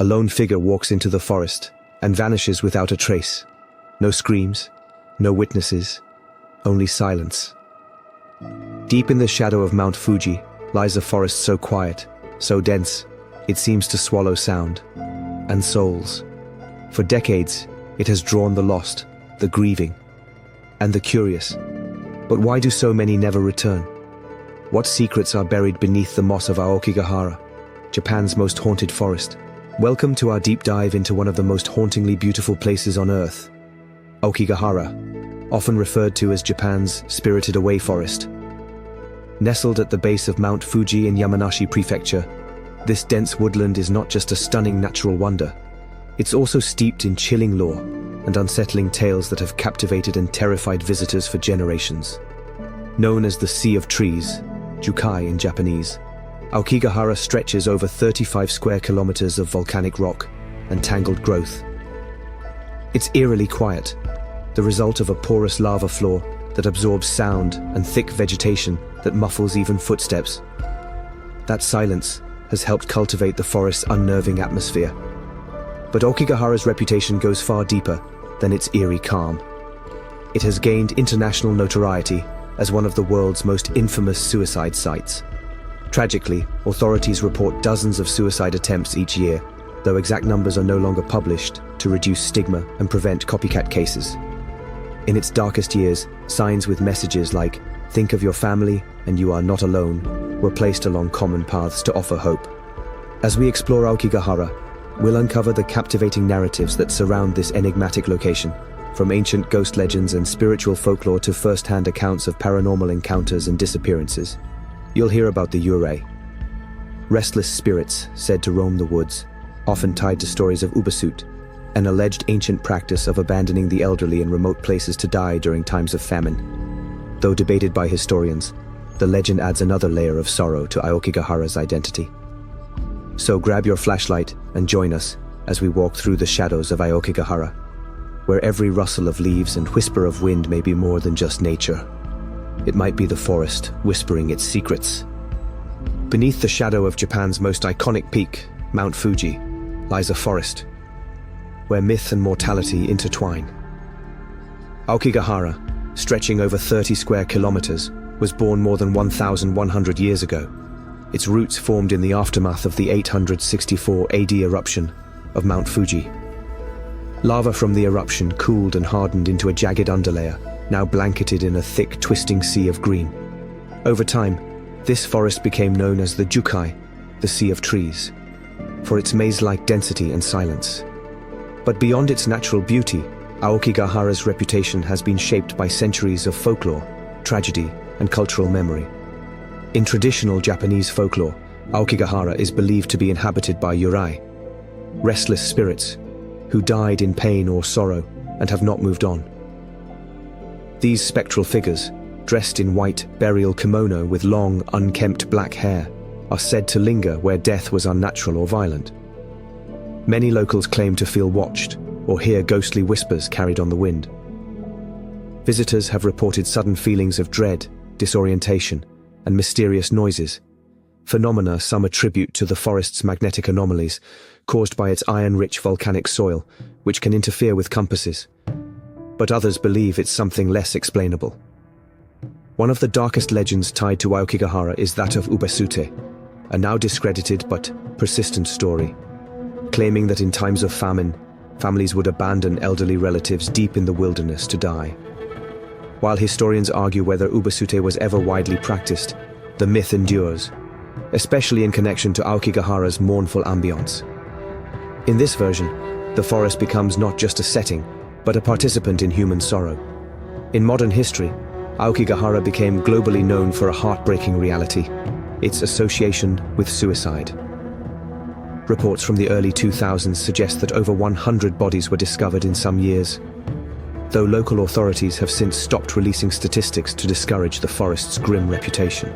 A lone figure walks into the forest and vanishes without a trace. No screams, no witnesses, only silence. Deep in the shadow of Mount Fuji lies a forest so quiet, so dense, it seems to swallow sound and souls. For decades, it has drawn the lost, the grieving, and the curious. But why do so many never return? What secrets are buried beneath the moss of Aokigahara, Japan's most haunted forest? Welcome to our deep dive into one of the most hauntingly beautiful places on Earth, Aokigahara, often referred to as Japan's spirited away forest. Nestled at the base of Mount Fuji in Yamanashi Prefecture, this dense woodland is not just a stunning natural wonder. It's also steeped in chilling lore and unsettling tales that have captivated and terrified visitors for generations. Known as the Sea of Trees, Jukai in Japanese, Aokigahara stretches over 35 square kilometers of volcanic rock and tangled growth. It's eerily quiet, the result of a porous lava floor that absorbs sound and thick vegetation that muffles even footsteps. That silence has helped cultivate the forest's unnerving atmosphere. But Aokigahara's reputation goes far deeper than its eerie calm. It has gained international notoriety as one of the world's most infamous suicide sites. Tragically, authorities report dozens of suicide attempts each year, though exact numbers are no longer published to reduce stigma and prevent copycat cases. In its darkest years, signs with messages like "Think of your family and you are not alone" were placed along common paths to offer hope. As we explore Aokigahara, we'll uncover the captivating narratives that surround this enigmatic location, from ancient ghost legends and spiritual folklore to first-hand accounts of paranormal encounters and disappearances. You'll hear about the eerie, restless spirits said to roam the woods, often tied to stories of ubasut, an alleged ancient practice of abandoning the elderly in remote places to die during times of famine. Though debated by historians, the legend adds another layer of sorrow to Aokigahara's identity. So grab your flashlight and join us as we walk through the shadows of Aokigahara, where every rustle of leaves and whisper of wind may be more than just nature. It might be the forest whispering its secrets. Beneath the shadow of Japan's most iconic peak, Mount Fuji, lies a forest where myth and mortality intertwine. Aokigahara, stretching over 30 square kilometers, was born more than 1,100 years ago. Its roots formed in the aftermath of the 864 AD eruption of Mount Fuji. Lava from the eruption cooled and hardened into a jagged underlayer, now blanketed in a thick, twisting sea of green. Over time, this forest became known as the Jukai, the Sea of Trees, for its maze-like density and silence. But beyond its natural beauty, Aokigahara's reputation has been shaped by centuries of folklore, tragedy, and cultural memory. In traditional Japanese folklore, Aokigahara is believed to be inhabited by eerie, restless spirits who died in pain or sorrow and have not moved on. These spectral figures, dressed in white burial kimono with long, unkempt black hair, are said to linger where death was unnatural or violent. Many locals claim to feel watched or hear ghostly whispers carried on the wind. Visitors have reported sudden feelings of dread, disorientation, and mysterious noises, phenomena some attribute to the forest's magnetic anomalies caused by its iron-rich volcanic soil, which can interfere with compasses. But others believe it's something less explainable. One of the darkest legends tied to Aokigahara is that of ubasute, a now discredited but persistent story, claiming that in times of famine, families would abandon elderly relatives deep in the wilderness to die. While historians argue whether ubasute was ever widely practiced, the myth endures, especially in connection to Aokigahara's mournful ambience. In this version, the forest becomes not just a setting, but a participant in human sorrow. In modern history, Aokigahara became globally known for a heartbreaking reality: its association with suicide. Reports from the early 2000s suggest that over 100 bodies were discovered in some years, though local authorities have since stopped releasing statistics to discourage the forest's grim reputation.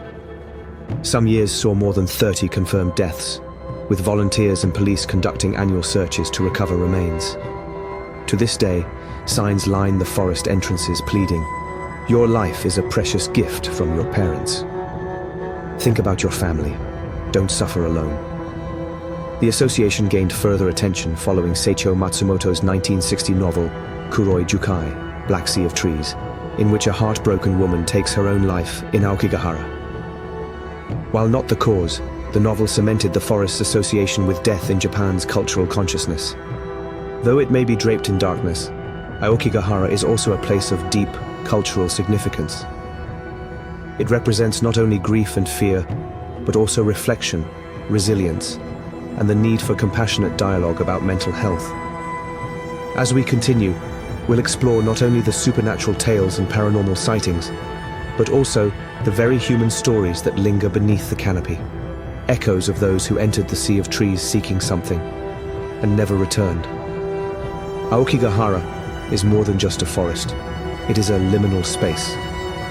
Some years saw more than 30 confirmed deaths, with volunteers and police conducting annual searches to recover remains. To this day, signs line the forest entrances pleading, "Your life is a precious gift from your parents. Think about your family. Don't suffer alone." The association gained further attention following Seicho Matsumoto's 1960 novel, Kuroi Jukai, Black Sea of Trees, in which a heartbroken woman takes her own life in Aokigahara. While not the cause, the novel cemented the forest's association with death in Japan's cultural consciousness. Though it may be draped in darkness, Aokigahara is also a place of deep cultural significance. It represents not only grief and fear, but also reflection, resilience, and the need for compassionate dialogue about mental health. As we continue, we'll explore not only the supernatural tales and paranormal sightings, but also the very human stories that linger beneath the canopy, echoes of those who entered the Sea of Trees seeking something and never returned. Aokigahara is more than just a forest. It is a liminal space,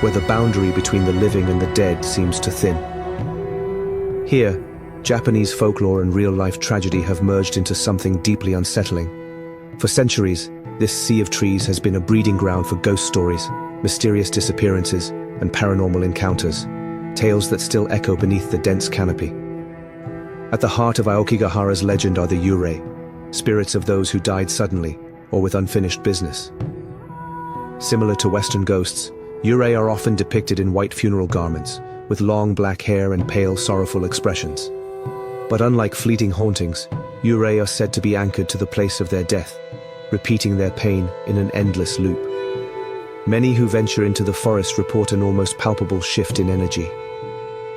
where the boundary between the living and the dead seems to thin. Here, Japanese folklore and real-life tragedy have merged into something deeply unsettling. For centuries, this Sea of Trees has been a breeding ground for ghost stories, mysterious disappearances, and paranormal encounters, tales that still echo beneath the dense canopy. At the heart of Aokigahara's legend are the yurei, spirits of those who died suddenly or with unfinished business. Similar to Western ghosts, yurei are often depicted in white funeral garments, with long black hair and pale, sorrowful expressions. But unlike fleeting hauntings, yurei are said to be anchored to the place of their death, repeating their pain in an endless loop. Many who venture into the forest report an almost palpable shift in energy.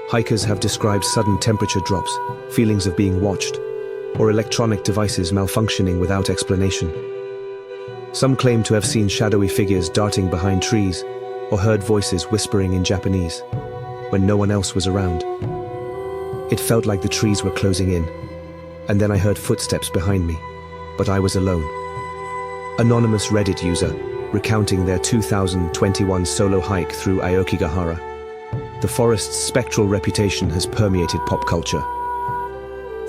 Hikers have described sudden temperature drops, feelings of being watched, or electronic devices malfunctioning without explanation. Some claim to have seen shadowy figures darting behind trees, or heard voices whispering in Japanese, when no one else was around. It felt like the trees were closing in, and then I heard footsteps behind me, but I was alone. Anonymous Reddit user, recounting their 2021 solo hike through Aokigahara. The forest's spectral reputation has permeated pop culture.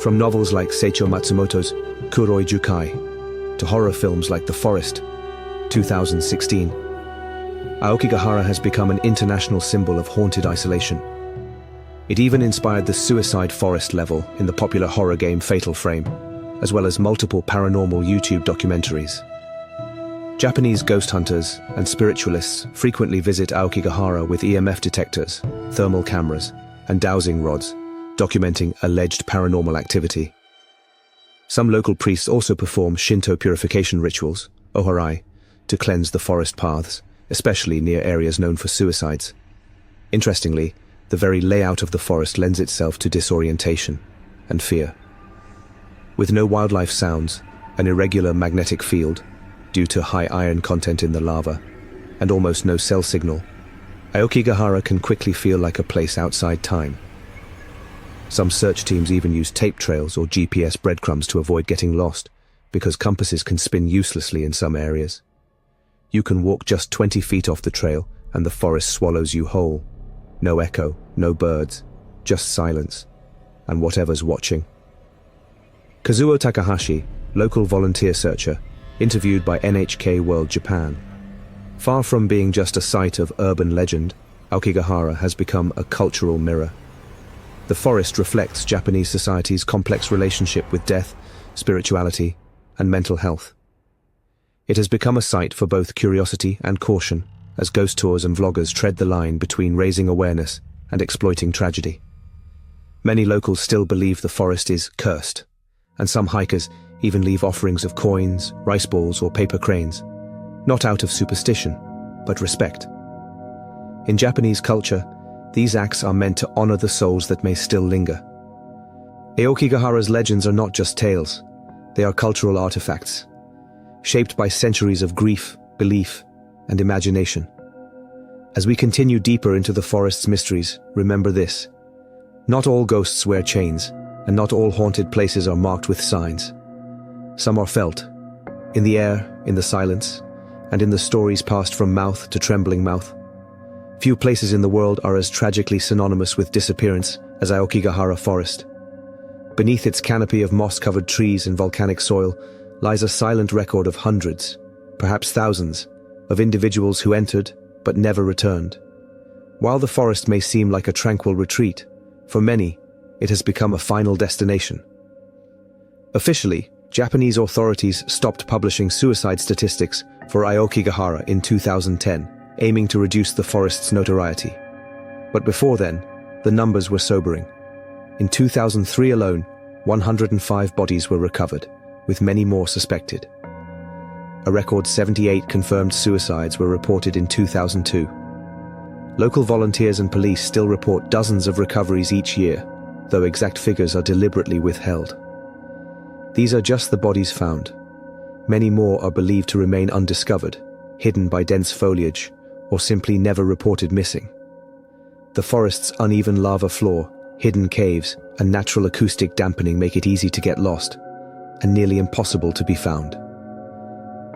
From novels like Seicho Matsumoto's Kuroi Jukai to horror films like The Forest, 2016, Aokigahara has become an international symbol of haunted isolation. It even inspired the suicide forest level in the popular horror game Fatal Frame, as well as multiple paranormal YouTube documentaries. Japanese ghost hunters and spiritualists frequently visit Aokigahara with EMF detectors, thermal cameras, and dowsing rods, documenting alleged paranormal activity. Some local priests also perform Shinto purification rituals, oharai, to cleanse the forest paths, especially near areas known for suicides. Interestingly, the very layout of the forest lends itself to disorientation and fear. With no wildlife sounds, an irregular magnetic field, due to high iron content in the lava, and almost no cell signal, Aokigahara can quickly feel like a place outside time. Some search teams even use tape trails or GPS breadcrumbs to avoid getting lost, because compasses can spin uselessly in some areas. You can walk just 20 feet off the trail and the forest swallows you whole. No echo, no birds, just silence, and whatever's watching. Kazuo Takahashi, local volunteer searcher, interviewed by NHK World Japan. Far from being just a site of urban legend, Aokigahara has become a cultural mirror. The forest reflects Japanese society's complex relationship with death, spirituality, and mental health. It has become a site for both curiosity and caution, as ghost tours and vloggers tread the line between raising awareness and exploiting tragedy. Many locals still believe the forest is cursed, and some hikers even leave offerings of coins, rice balls, or paper cranes, not out of superstition, but respect. In Japanese culture, these acts are meant to honor the souls that may still linger. Aokigahara's legends are not just tales, they are cultural artifacts, shaped by centuries of grief, belief, and imagination. As we continue deeper into the forest's mysteries, remember this: not all ghosts wear chains, and not all haunted places are marked with signs. Some are felt, in the air, in the silence, and in the stories passed from mouth to trembling mouth. Few places in the world are as tragically synonymous with disappearance as Aokigahara Forest. Beneath its canopy of moss-covered trees and volcanic soil lies a silent record of hundreds, perhaps thousands, of individuals who entered but never returned. While the forest may seem like a tranquil retreat, for many, it has become a final destination. Officially, Japanese authorities stopped publishing suicide statistics for Aokigahara in 2010, aiming to reduce the forest's notoriety. But before then, the numbers were sobering. In 2003 alone, 105 bodies were recovered, with many more suspected. A record 78 confirmed suicides were reported in 2002. Local volunteers and police still report dozens of recoveries each year, though exact figures are deliberately withheld. These are just the bodies found. Many more are believed to remain undiscovered, hidden by dense foliage, or simply never reported missing. The forest's uneven lava floor, hidden caves, and natural acoustic dampening make it easy to get lost, and nearly impossible to be found.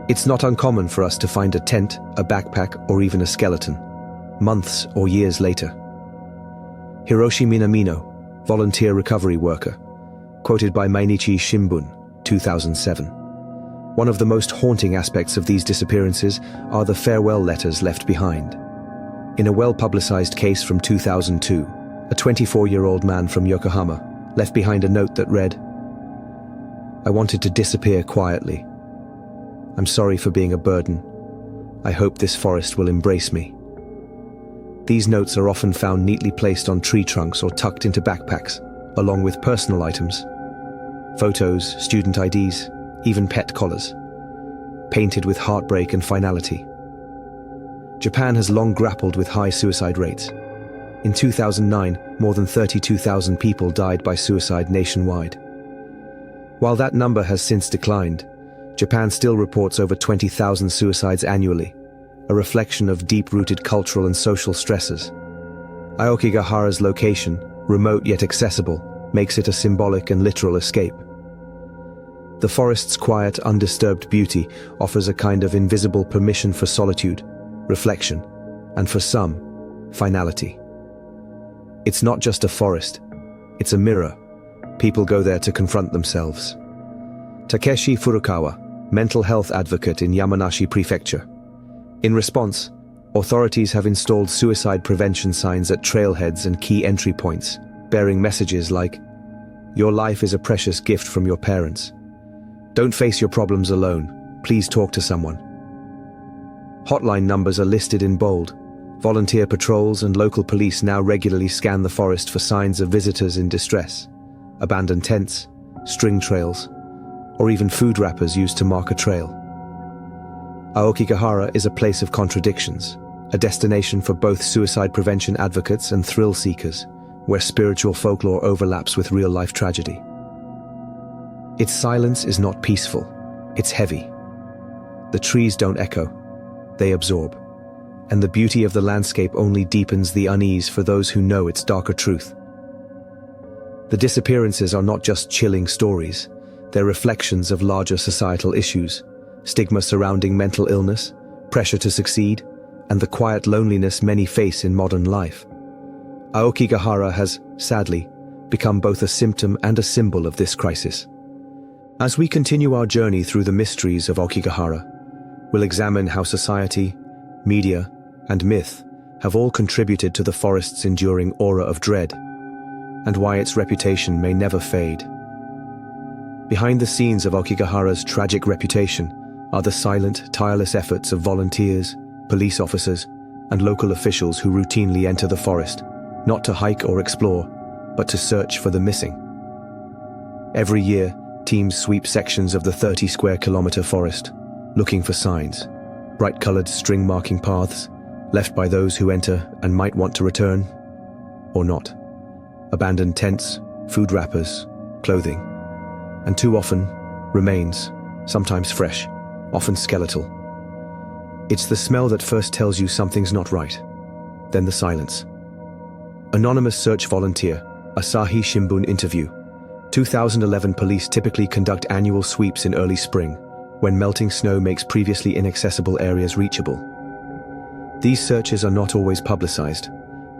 It's not uncommon for us to find a tent, a backpack, or even a skeleton, months or years later. Hiroshi Minamino, volunteer recovery worker, quoted by Mainichi Shimbun, 2007. One of the most haunting aspects of these disappearances are the farewell letters left behind. In a well-publicized case from 2002, a 24-year-old man from Yokohama left behind a note that read, "I wanted to disappear quietly. I'm sorry for being a burden. I hope this forest will embrace me." These notes are often found neatly placed on tree trunks or tucked into backpacks, along with personal items, photos, student IDs, even pet collars, painted with heartbreak and finality. Japan has long grappled with high suicide rates. In 2009, more than 32,000 people died by suicide nationwide. While that number has since declined, Japan still reports over 20,000 suicides annually, a reflection of deep-rooted cultural and social stresses. Aokigahara's location, remote yet accessible, makes it a symbolic and literal escape. The forest's quiet, undisturbed beauty offers a kind of invisible permission for solitude, reflection, and for some, finality. It's not just a forest, it's a mirror. People go there to confront themselves. Takeshi Furukawa, mental health advocate in Yamanashi Prefecture. In response, authorities have installed suicide prevention signs at trailheads and key entry points, bearing messages like, "Your life is a precious gift from your parents. Don't face your problems alone. Please talk to someone." Hotline numbers are listed in bold. Volunteer patrols and local police now regularly scan the forest for signs of visitors in distress, abandoned tents, string trails, or even food wrappers used to mark a trail. Aokigahara is a place of contradictions, a destination for both suicide prevention advocates and thrill seekers, where spiritual folklore overlaps with real-life tragedy. Its silence is not peaceful, it's heavy. The trees don't echo, they absorb. And the beauty of the landscape only deepens the unease for those who know its darker truth. The disappearances are not just chilling stories, they're reflections of larger societal issues, stigma surrounding mental illness, pressure to succeed, and the quiet loneliness many face in modern life. Aokigahara has, sadly, become both a symptom and a symbol of this crisis. As we continue our journey through the mysteries of Aokigahara, we'll examine how society, media, and myth have all contributed to the forest's enduring aura of dread, and why its reputation may never fade. Behind the scenes of Aokigahara's tragic reputation are the silent, tireless efforts of volunteers, police officers, and local officials who routinely enter the forest, not to hike or explore, but to search for the missing. Every year, teams sweep sections of the 30-square-kilometer forest, looking for signs, bright-colored string-marking paths, left by those who enter and might want to return, or not. Abandoned tents, food wrappers, clothing, and too often, remains, sometimes fresh, often skeletal. It's the smell that first tells you something's not right, then the silence. Anonymous search volunteer, Asahi Shimbun interview. 2011 police typically conduct annual sweeps in early spring, when melting snow makes previously inaccessible areas reachable. These searches are not always publicized,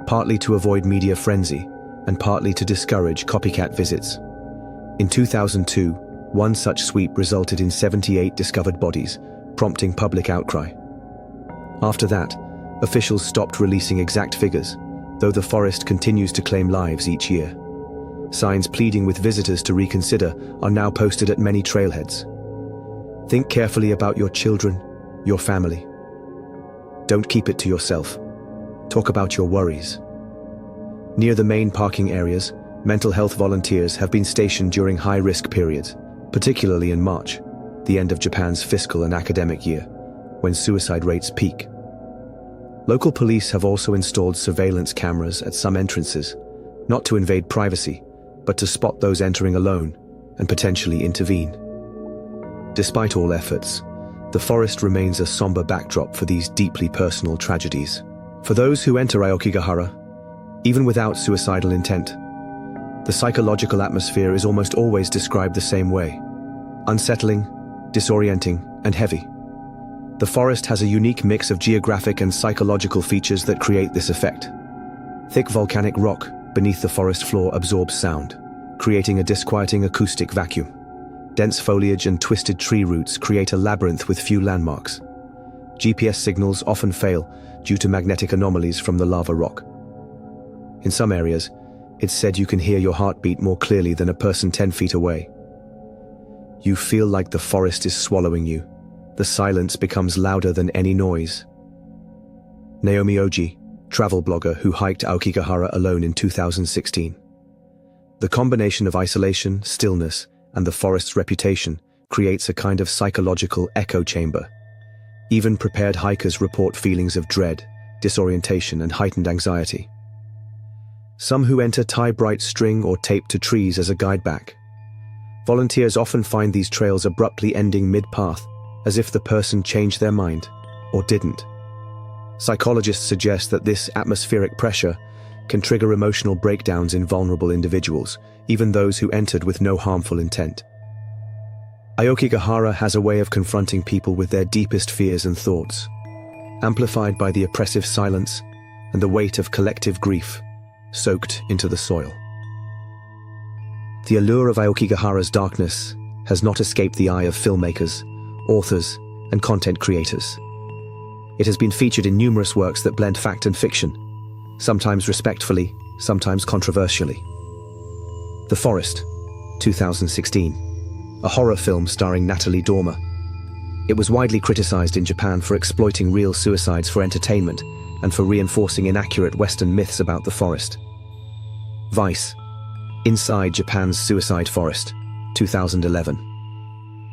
partly to avoid media frenzy, and partly to discourage copycat visits. In 2002, one such sweep resulted in 78 discovered bodies, prompting public outcry. After that, officials stopped releasing exact figures, though the forest continues to claim lives each year. Signs pleading with visitors to reconsider are now posted at many trailheads. Think carefully about your children, your family. Don't keep it to yourself. Talk about your worries. Near the main parking areas, mental health volunteers have been stationed during high-risk periods, particularly in March, the end of Japan's fiscal and academic year, when suicide rates peak. Local police have also installed surveillance cameras at some entrances, not to invade privacy, but to spot those entering alone and potentially intervene. Despite all efforts, the forest remains a somber backdrop for these deeply personal tragedies. For those who enter Aokigahara, even without suicidal intent, the psychological atmosphere is almost always described the same way: unsettling, disorienting, and heavy. The forest has a unique mix of geographic and psychological features that create this effect. Thick volcanic rock beneath the forest floor absorbs sound, creating a disquieting acoustic vacuum. Dense foliage and twisted tree roots create a labyrinth with few landmarks. GPS signals often fail due to magnetic anomalies from the lava rock. In some areas, it's said you can hear your heartbeat more clearly than a person 10 feet away. You feel like the forest is swallowing you. The silence becomes louder than any noise. Naomi Oji, travel blogger who hiked Aokigahara alone in 2016. The combination of isolation, stillness, and the forest's reputation creates a kind of psychological echo chamber. Even prepared hikers report feelings of dread, disorientation, and heightened anxiety. Some who enter tie bright string or tape to trees as a guide back. Volunteers often find these trails abruptly ending mid-path, as if the person changed their mind, or didn't. Psychologists suggest that this atmospheric pressure can trigger emotional breakdowns in vulnerable individuals, even those who entered with no harmful intent. Aokigahara has a way of confronting people with their deepest fears and thoughts, amplified by the oppressive silence and the weight of collective grief soaked into the soil. The allure of Aokigahara's darkness has not escaped the eye of filmmakers, authors, and content creators. It has been featured in numerous works that blend fact and fiction, sometimes respectfully, sometimes controversially. The Forest, 2016, a horror film starring Natalie Dormer. It was widely criticized in Japan for exploiting real suicides for entertainment and for reinforcing inaccurate Western myths about the forest. Vice, Inside Japan's Suicide Forest, 2011.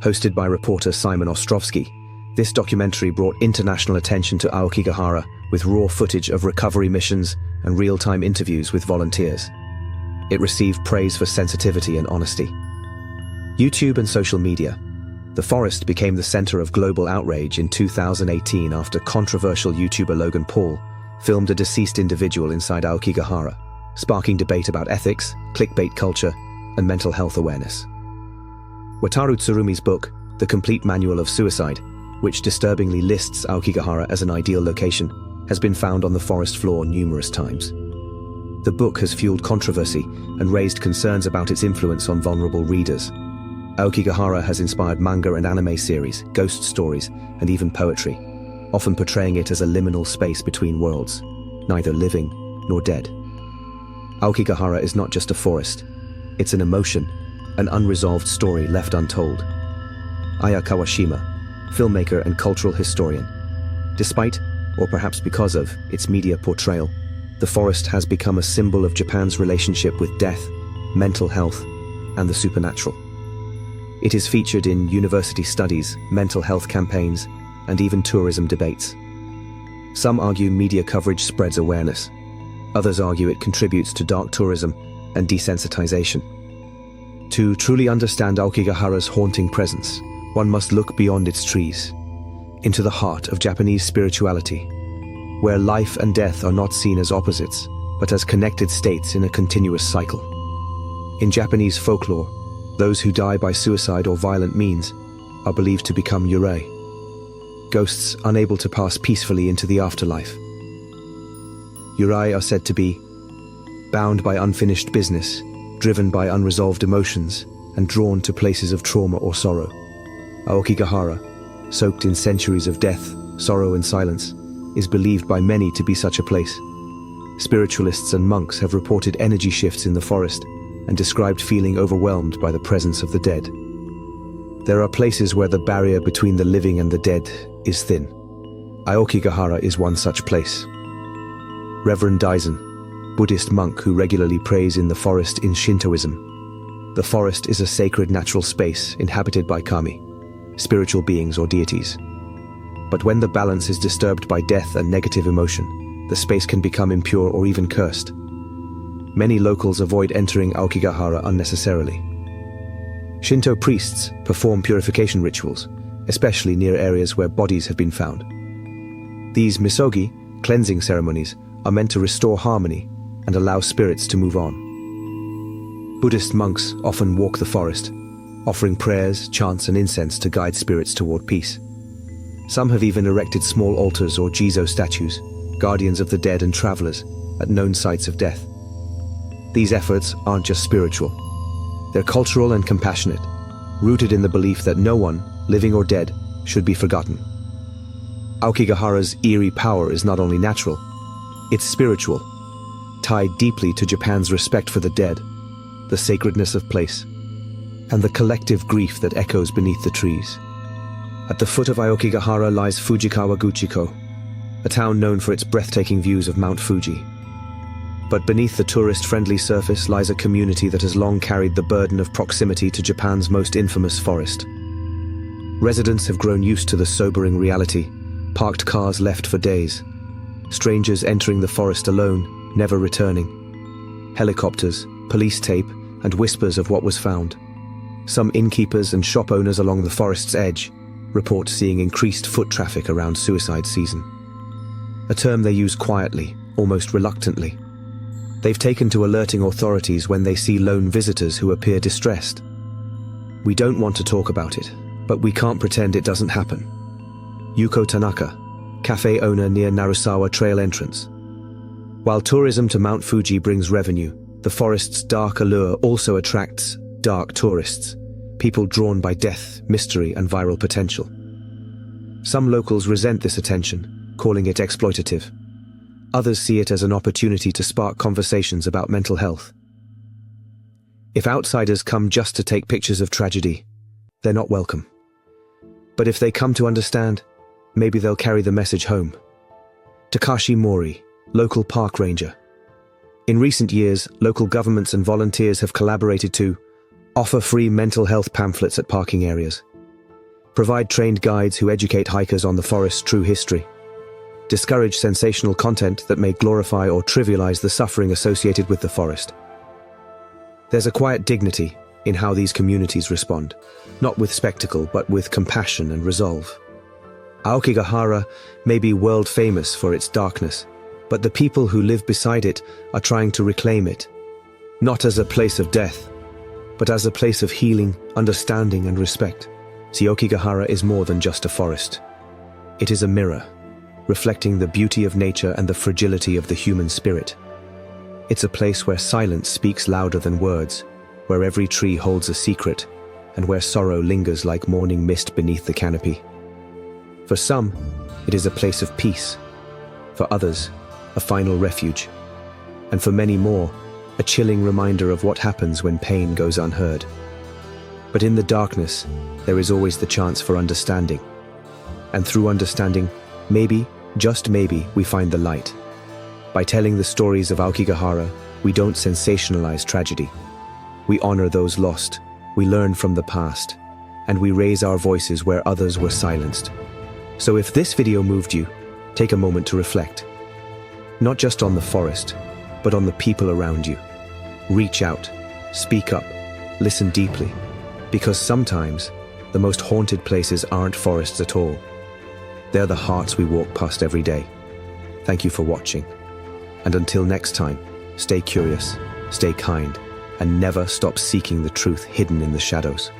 Hosted by reporter Simon Ostrovsky, this documentary brought international attention to Aokigahara with raw footage of recovery missions and real-time interviews with volunteers. It received praise for sensitivity and honesty. YouTube and social media. The forest became the center of global outrage in 2018 after controversial YouTuber Logan Paul filmed a deceased individual inside Aokigahara, sparking debate about ethics, clickbait culture, and mental health awareness. Wataru Tsurumi's book, The Complete Manual of Suicide, which disturbingly lists Aokigahara as an ideal location, has been found on the forest floor numerous times. The book has fueled controversy and raised concerns about its influence on vulnerable readers. Aokigahara has inspired manga and anime series, ghost stories, and even poetry, often portraying it as a liminal space between worlds, neither living nor dead. Aokigahara is not just a forest, it's an emotion, an unresolved story left untold. Aya Kawashima, filmmaker and cultural historian. Despite, or perhaps because of, its media portrayal, the forest has become a symbol of Japan's relationship with death, mental health, and the supernatural. It is featured in university studies, mental health campaigns, and even tourism debates. Some argue media coverage spreads awareness. Others argue it contributes to dark tourism and desensitization. To truly understand Aokigahara's haunting presence, one must look beyond its trees, into the heart of Japanese spirituality, where life and death are not seen as opposites, but as connected states in a continuous cycle. In Japanese folklore, those who die by suicide or violent means are believed to become yurei, ghosts unable to pass peacefully into the afterlife. Yurei are said to be bound by unfinished business, driven by unresolved emotions, and drawn to places of trauma or sorrow. Aokigahara, soaked in centuries of death, sorrow, and silence, is believed by many to be such a place. Spiritualists and monks have reported energy shifts in the forest, and described feeling overwhelmed by the presence of the dead. There are places where the barrier between the living and the dead is thin. Aokigahara is one such place. Reverend Daisen, Buddhist monk who regularly prays in the forest in Shintoism. The forest is a sacred natural space inhabited by kami, spiritual beings or deities. But when the balance is disturbed by death and negative emotion, the space can become impure or even cursed. Many locals avoid entering Aokigahara unnecessarily. Shinto priests perform purification rituals, especially near areas where bodies have been found. These misogi, cleansing ceremonies, are meant to restore harmony and allow spirits to move on. Buddhist monks often walk the forest, offering prayers, chants, and incense to guide spirits toward peace. Some have even erected small altars or jizo statues, guardians of the dead and travelers, at known sites of death. These efforts aren't just spiritual. They're cultural and compassionate, rooted in the belief that no one, living or dead, should be forgotten. Aokigahara's eerie power is not only natural, it's spiritual, tied deeply to Japan's respect for the dead, the sacredness of place, and the collective grief that echoes beneath the trees. At the foot of Aokigahara lies Fujikawa Guchiko, a town known for its breathtaking views of Mount Fuji. But beneath the tourist-friendly surface lies a community that has long carried the burden of proximity to Japan's most infamous forest. Residents have grown used to the sobering reality, parked cars left for days, strangers entering the forest alone, never returning, helicopters, police tape, and whispers of what was found. Some innkeepers and shop owners along the forest's edge report seeing increased foot traffic around suicide season, a term they use quietly, almost reluctantly. They've taken to alerting authorities when they see lone visitors who appear distressed. We don't want to talk about it, but we can't pretend it doesn't happen. Yuko Tanaka, cafe owner near Narusawa Trail entrance. While tourism to Mount Fuji brings revenue, the forest's dark allure also attracts dark tourists, people drawn by death, mystery, and viral potential. Some locals resent this attention, calling it exploitative. Others see it as an opportunity to spark conversations about mental health. If outsiders come just to take pictures of tragedy, they're not welcome. But if they come to understand, maybe they'll carry the message home. Takashi Mori, local park ranger. In recent years, local governments and volunteers have collaborated to offer free mental health pamphlets at parking areas, provide trained guides who educate hikers on the forest's true history, discourage sensational content that may glorify or trivialize the suffering associated with the forest. There's a quiet dignity in how these communities respond, not with spectacle but with compassion and resolve. Aokigahara may be world famous for its darkness, but the people who live beside it are trying to reclaim it, not as a place of death, but as a place of healing, understanding, and respect. Aokigahara is more than just a forest. It is a mirror, reflecting the beauty of nature and the fragility of the human spirit. It's a place where silence speaks louder than words, where every tree holds a secret, and where sorrow lingers like morning mist beneath the canopy. For some, it is a place of peace. For others, a final refuge. And for many more, a chilling reminder of what happens when pain goes unheard. But in the darkness, there is always the chance for understanding. And through understanding, maybe, just maybe, we find the light. By telling the stories of Aokigahara, we don't sensationalize tragedy. We honor those lost, we learn from the past, and we raise our voices where others were silenced. So if this video moved you, take a moment to reflect. Not just on the forest, but on the people around you. Reach out, speak up, listen deeply, because sometimes the most haunted places aren't forests at all. They're the hearts we walk past every day. Thank you for watching. And until next time, stay curious, stay kind, and never stop seeking the truth hidden in the shadows.